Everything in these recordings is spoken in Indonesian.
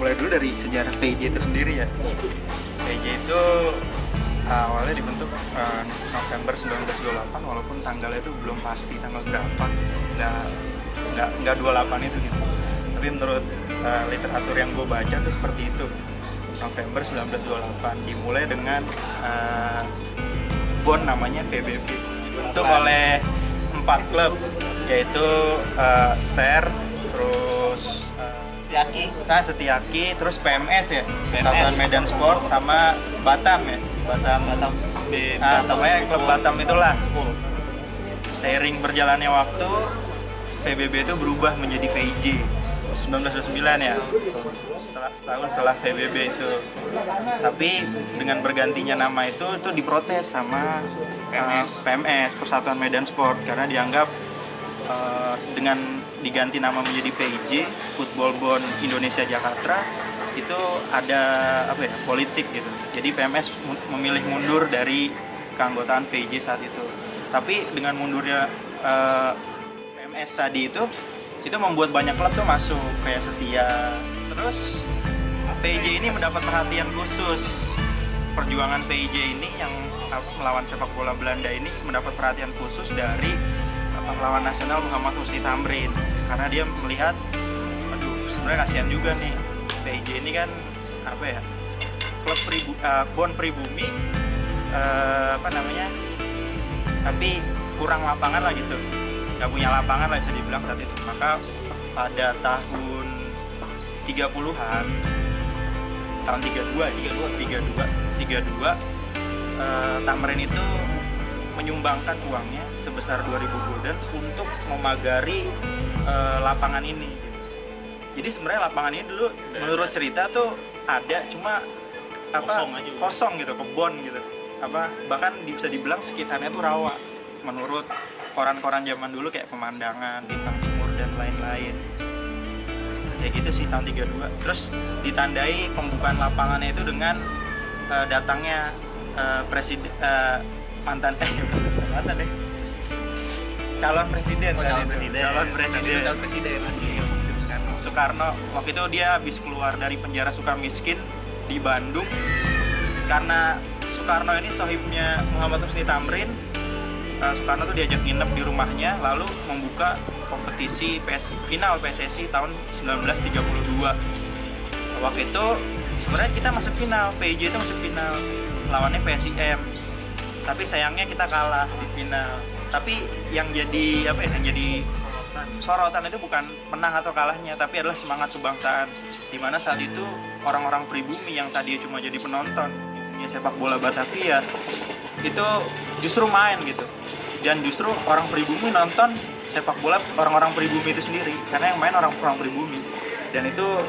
mulai dulu dari sejarah PJ itu sendiri ya. PJ itu awalnya dibentuk November 1928, walaupun tanggalnya itu belum pasti tanggal berapa, nggak 28 itu gitu. Tapi menurut literatur yang gue baca tuh seperti itu. November 1928 dimulai dengan BON namanya VBB, dibentuk oleh 4 klub, yaitu STER, terus Setiaki, terus PMS ya, Persatuan Medan Sport, sama Batam ya, Batam klub Batam itulah. Seiring berjalannya waktu, VBB itu berubah menjadi VIJ 1929 ya, setahun setelah VBB itu. Tapi dengan bergantinya nama itu diprotes sama PMS, Persatuan Medan Sport, karena dianggap dengan diganti nama menjadi VIJ, Football Bond Indonesia Jakarta, itu ada politik gitu. Jadi PMS memilih mundur dari keanggotaan VIJ saat itu. Tapi dengan mundurnya PMS tadi itu membuat banyak klub tuh masuk, kayak Setia. Terus VIJ ini mendapat perhatian khusus. Perjuangan VIJ ini yang melawan sepak bola Belanda ini mendapat perhatian khusus dari pahlawan nasional Muhammad Husni Tamrin, karena dia melihat, sebenarnya kasihan juga nih VIJ ini kan klub BON pribumi, tapi kurang lapangan lah gitu, nggak punya lapangan lah bisa dibilang saat itu. Maka pada tahun 30-an, tahun 32, Tamrin itu menyumbangkan uangnya sebesar 2.000 gulden untuk memagari lapangan ini. Jadi sebenarnya lapangan ini dulu menurut cerita tuh ada, cuma kosong gitu, kebon gitu. Bahkan bisa dibilang sekitarnya tuh rawa. Menurut koran-koran zaman dulu kayak Pemandangan, Bintang Timur dan lain-lain. Kayak gitu sih tahun 32. Terus ditandai pembukaan lapangannya itu dengan datangnya presiden calon presiden Soekarno. Waktu itu dia habis keluar dari penjara Sukamiskin di Bandung, karena Soekarno ini sohibnya Muhammad Husni Tamrin. Soekarno tuh diajak nginep di rumahnya, lalu membuka kompetisi final PSSI tahun 1932. Waktu itu sebenarnya kita masuk final, VIJ itu masuk final, lawannya PSIM. Tapi sayangnya kita kalah di final. Tapi yang jadi sorotan itu bukan menang atau kalahnya, tapi adalah semangat kebangsaan. Dimana saat itu orang-orang pribumi yang tadinya cuma jadi penonton dunia sepak bola Batavia itu justru main gitu. Dan justru orang pribumi nonton sepak bola orang-orang pribumi itu sendiri, karena yang main orang-orang pribumi. Dan itu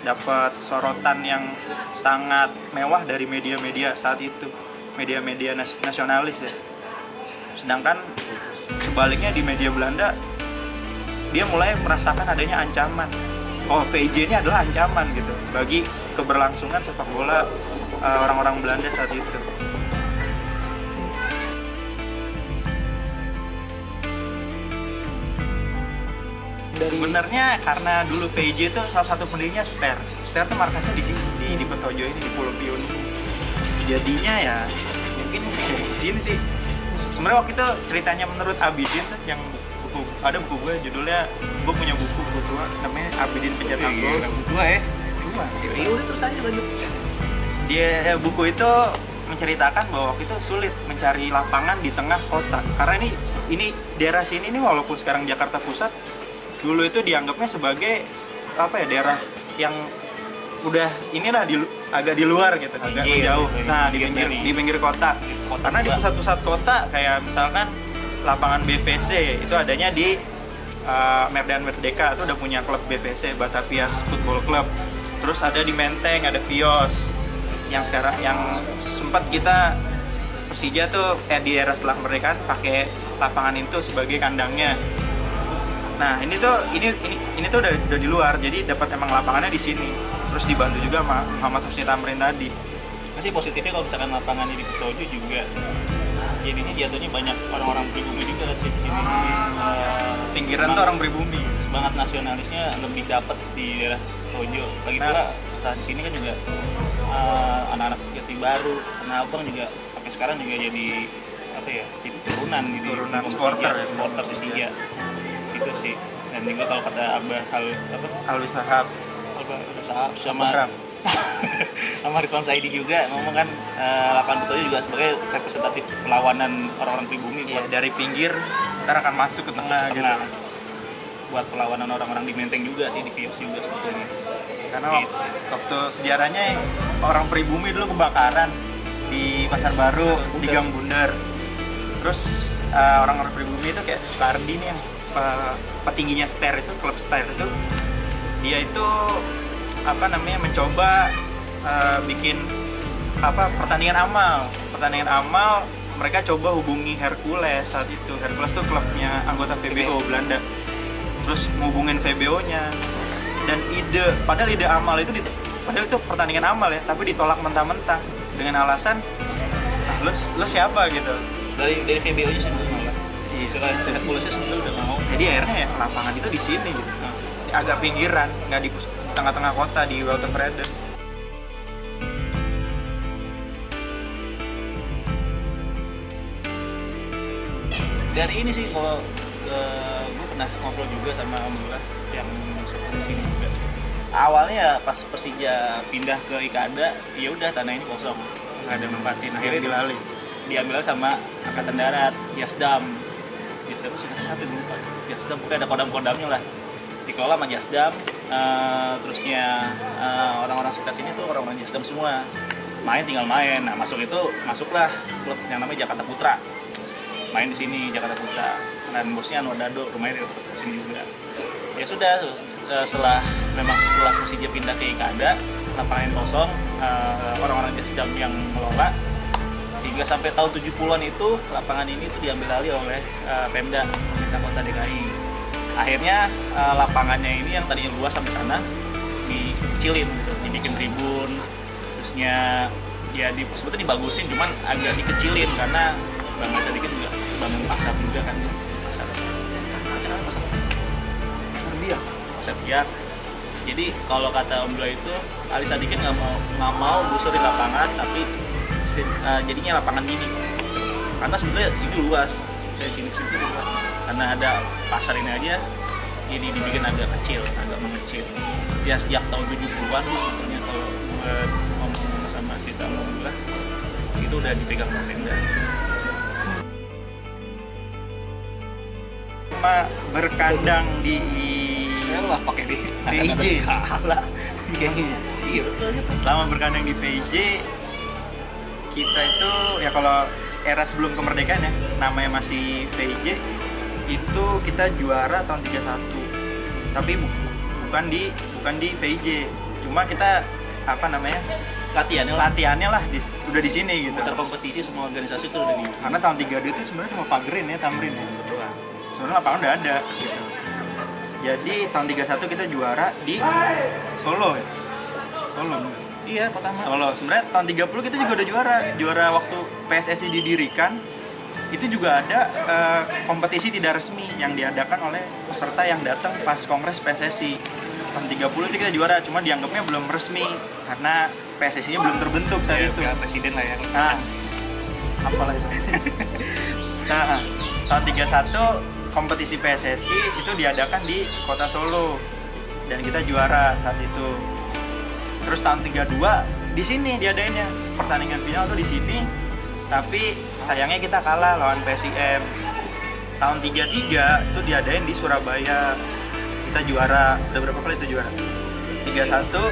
dapat sorotan yang sangat mewah dari media-media saat itu, media-media nasionalis ya. Sedangkan sebaliknya di media Belanda, dia mulai merasakan adanya ancaman. VIJ ini adalah ancaman gitu bagi keberlangsungan sepak bola orang-orang Belanda saat itu. Sebenarnya karena dulu VIJ itu salah satu pendirinya STER. STER itu markasnya di sini, di Betojo ini, di Pulau Piun. Jadinya ya mungkin dari sini sih. Sebenarnya waktu itu ceritanya menurut Abidin tuh, yang ada buku gue judulnya, gue punya buku tua namanya Abidin Pencetak Gol. Buku tua ya? Cuma. Iya udah terus aja lanjut. Dia buku itu menceritakan bahwa waktu itu sulit mencari lapangan di tengah kota, karena ini daerah sini nih, walaupun sekarang Jakarta Pusat, dulu itu dianggapnya sebagai daerah yang udah agak di luar gitu, agak jauh. Nah, di pinggir kota. Karena di pusat-pusat kota kayak misalkan lapangan BVC itu adanya di Medan Merdeka, itu udah punya klub BVC, Batavia Football Club. Terus ada di Menteng ada Vios, yang sekarang yang sempat kita Persija tuh di era setelah mereka pakai lapangan itu sebagai kandangnya. Nah, ini tuh udah di luar, jadi dapat emang lapangannya di sini. Terus dibantu juga sama Muhammad Husni Tamrin tadi. Masih positifnya kalau misalkan lapangan di Betojo juga, jadinya jatuhnya banyak orang-orang pribumi juga di sini. Pinggiran tuh orang pribumi. Semangat nasionalisnya lebih dapat di daerah Tojo. Lagi pula setelah sini kan juga anak-anak Jati Baru, Tanah Abang juga sampai sekarang juga jadi apa ya, jadi turunan gitu, Turunan di supporter ya, supporter di Sija itu sih. Dan juga kalau kata Abah Alwi Sahab sama Program. sama Ridwan Saidi juga ngomong kan, lapangan Tojo juga sebagai representatif perlawanan orang-orang pribumi Iya, dari pinggir ntar akan masuk ke tengah gitu. Buat perlawanan orang-orang di Menteng juga sih, di Vios juga sebetulnya. Karena Gitu sih. waktu sejarahnya orang pribumi dulu kebakaran di Pasar Baru, di Gang Bundar. Terus orang-orang pribumi itu kayak Sukardi nih yang petingginya STAR itu, klub STAR itu, dia itu apa namanya mencoba bikin pertandingan amal. Mereka coba hubungi Hercules saat itu. Hercules itu klubnya anggota VBO Belanda. Terus ngubungin VBO-nya. Dan padahal ide amal itu padahal itu pertandingan amal ya, tapi ditolak mentah-mentah dengan alasan lu siapa gitu. Dari VBO-nya sih belum malah. Iya. Herculesnya sebenarnya udah mau. Jadi akhirnya ya lapangan itu di sini gitu. Agak pinggiran, nggak di tengah-tengah kota di Walter Freden. Dari ini sih kalau gue pernah ngobrol juga sama Om Lula yang seperti sini juga. Awalnya ya pas Persija pindah ke Ikada, ya udah tanah ini kosong, nggak ada nempatin. Akhirnya diambil sama Angkatan Darat, Jasdam. Jasdam sudah apa lupa. Jasdam pokoknya ada kodam-kodamnya lah. Dikelola sama Jasdam. Terusnya orang-orang sekitar sini tuh orang-orang Jasdam semua. Tinggal main. Nah masuklah klub yang namanya Jakarta Putra. Main di sini Jakarta Putra, dan bosnya Anwar Dado, rumahnya di sini juga. Ya sudah, setelah Persija pindah ke Ikada, lapangan kosong, orang-orang Jasdam yang mengelola, hingga sampai tahun 70-an itu lapangan ini tuh diambil alih oleh Pemda, pemerintah kota DKI. Akhirnya lapangannya ini yang tadinya luas sampai sana dikecilin, dibikin tribun, terusnya ya sebetulnya dibagusin, cuman agak dikecilin karena Bang Ada dikit juga bangun pasar juga kan, pasar biak. Jadi kalau kata Om Dua itu, Ali Sadikin nggak mau gusurin lapangan, tapi jadinya lapangan mini. Karena sebenarnya ini luas, dari sini luas. Karena ada pasar ini aja, jadi dibikin agak mengecil. Ya sejak tahun 70-an sih sebetulnya kalau ngomong sama kita Om Dua, itu udah dipegang Pemda. Berkandang di lah pakai di VIJ. Iya betul. Selama berkandang di VIJ, kita itu ya kalau era sebelum kemerdekaan ya, namanya masih VIJ, itu kita juara tahun 31. Tapi bukan di VIJ. Cuma kita latihannya lah udah di sini gitu. Terkompetisi semua organisasi itu udah di. Karena tahun 32 itu sebenarnya cuma pagerin ya, tamrin ya. Betul. Sebenarnya lapangan udah ada gitu. Jadi tahun 31 kita juara di Solo ya? Solo. Iya, pertama. Solo. Sebenarnya tahun 30 kita juga udah juara waktu PSSI didirikan. Itu juga ada kompetisi tidak resmi yang diadakan oleh peserta yang datang pas kongres PSSI. Tahun 30 itu kita juara, cuma dianggapnya belum resmi karena PSSI-nya belum terbentuk saat itu. Ya, presiden lah ya. Nah, apalah itu. Nah, tahun 31 kompetisi PSSI itu diadakan di kota Solo dan kita juara saat itu. Terus tahun 32 di sini diadainnya, pertandingan final tuh di sini, tapi sayangnya kita kalah lawan PSIM. Tahun 33 itu diadain di Surabaya, kita juara. Udah berapa kali itu juara? 31,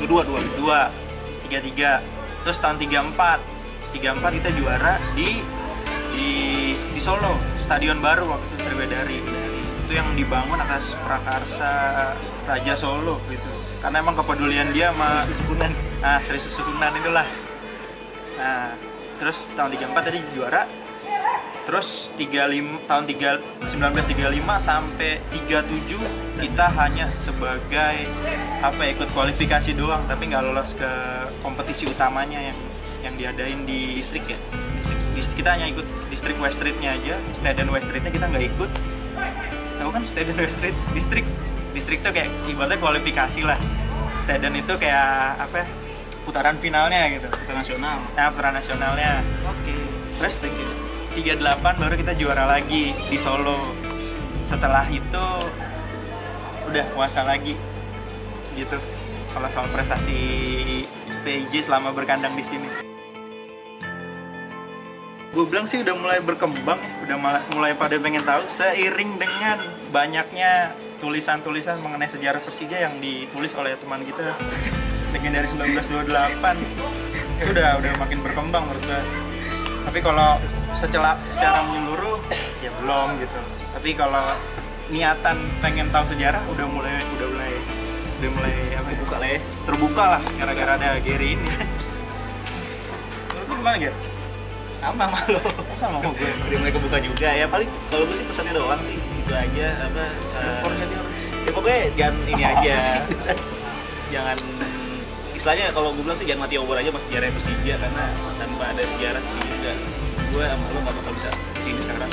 2, 33. Terus tahun 34 kita juara di Solo, stadion baru waktu itu, Sriwedari. Itu yang dibangun atas prakarsa Raja Solo gitu. Karena emang kepedulian dia sama Sri Susuhunan itulah. Nah, terus tahun 34 tadi juara. Terus 1935 sampai 37 kita hanya sebagai ikut kualifikasi doang, tapi nggak lolos ke kompetisi utamanya yang diadain di distrik ya. Kita hanya ikut distrik West Street-nya aja, Stadion West Street-nya kita nggak ikut. Tahu kan Stadion West Street distrik? Distrik tuh kayak ibaratnya kualifikasi lah. Stadion itu kayak apa ya, putaran finalnya gitu. Internasional. Nah, putaran nasionalnya. Oke. Terus 38 baru kita juara lagi di Solo. Setelah itu udah puasa lagi gitu. Kalau soal prestasi VJ selama berkandang di sini. Gue bilang sih udah mulai berkembang ya, udah mulai pada pengen tahu seiring dengan banyaknya tulisan-tulisan mengenai sejarah Persija yang ditulis oleh teman kita legendaris 1928. Itu udah makin berkembang menurut gue. Tapi kalau secara menyeluruh ya belum gitu. Tapi kalau niatan pengen tahu sejarah udah mulai apa Buka lah ya. terbuka lah gara-gara ada Gary ini. Lu gimana Ger? Sama malu. Sama mau gue. Jadi mulai kebuka juga ya, paling kalau gue sih pesannya doang sih itu aja apa ya pokoknya jangan ini aja jangan istilahnya kalau gue bilang sih jangan mati obor aja sama sejarah Persija karena tanpa ada sejarah sih juga gue sama lo gak bakal bisa kesini sekarang.